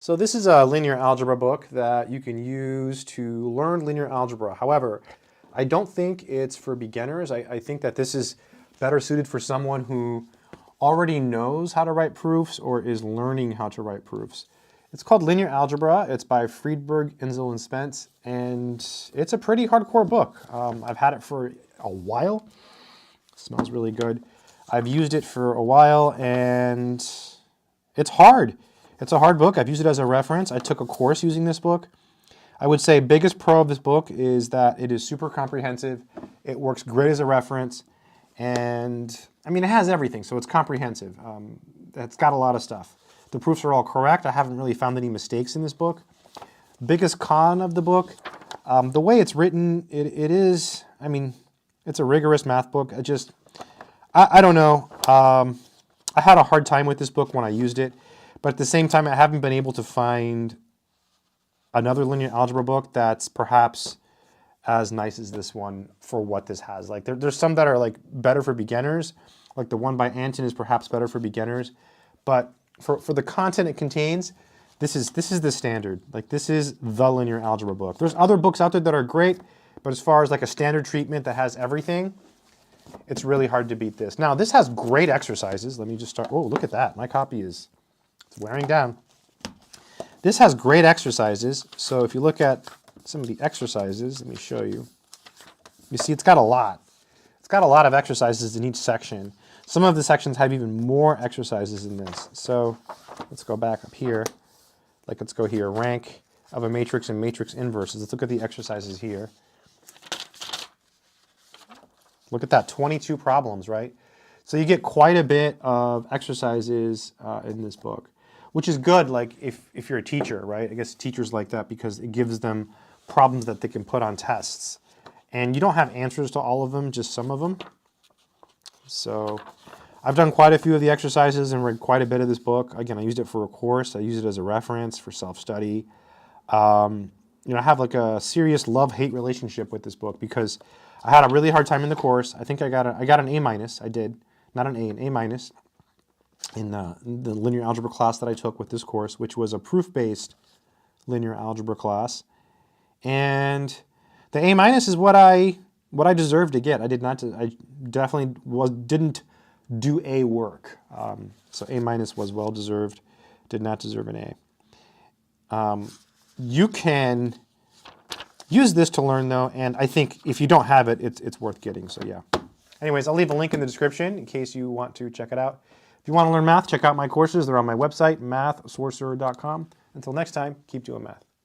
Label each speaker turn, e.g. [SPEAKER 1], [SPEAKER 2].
[SPEAKER 1] So this is a linear algebra book that you can use to learn linear algebra. However, I don't think it's for beginners. I think that this is better suited for someone who already knows how to write proofs or is learning how to write proofs. It's called Linear Algebra. It's by Friedberg, Inzel, and Spence, and it's a pretty hardcore book. I've had it for a while. It smells really good. I've used it for a while, and it's hard. It's a hard book. I've used it as a reference. I took a course using this book. I would say biggest pro of this book is that it is super comprehensive. It works great as a reference. And I mean, it has everything, so it's comprehensive. It's got a lot of stuff. The proofs are all correct. I haven't really found any mistakes in this book. Biggest con of the book, the way it's written, it is, I mean, it's a rigorous math book. I don't know. I had a hard time with this book when I used it. But at the same time, I haven't been able to find another linear algebra book that's perhaps as nice as this one for what this has. Like there's some that are like better for beginners. Like the one by Anton is perhaps better for beginners. But for the content it contains, this is the standard. Like this is the linear algebra book. There's other books out there that are great, but as far as like a standard treatment that has everything, it's really hard to beat this. Now this has great exercises. Let me just start. Oh, look at that. My copy is wearing down. This has great exercises. So if you look at some of the exercises, let me show you. You see it's got a lot. It's got a lot of exercises in each section. Some of the sections have even more exercises in this. So let's go back up here. Like let's go here, rank of a matrix and matrix inverses. Let's look at the exercises here. Look at that, 22 problems, right? So you get quite a bit of exercises in this book, which is good, like if you're a teacher, right? I guess teachers like that because it gives them problems that they can put on tests. And you don't have answers to all of them, just some of them. So I've done quite a few of the exercises and read quite a bit of this book. Again, I used it for a course. I used it as a reference for self-study. I have like a serious love-hate relationship with this book because I had a really hard time in the course. I think I got an A-. I did, not an A, an A- in the linear algebra class that I took with this course, which was a proof-based linear algebra class. And the A- is what I deserved to get. I definitely didn't do A work. So A- was well deserved. Did not deserve an A. You can use this to learn though, and I think if you don't have it, it's worth getting. So yeah. Anyways, I'll leave a link in the description in case you want to check it out. If you want to learn math, check out my courses. They're on my website, mathsorcerer.com. Until next time, keep doing math.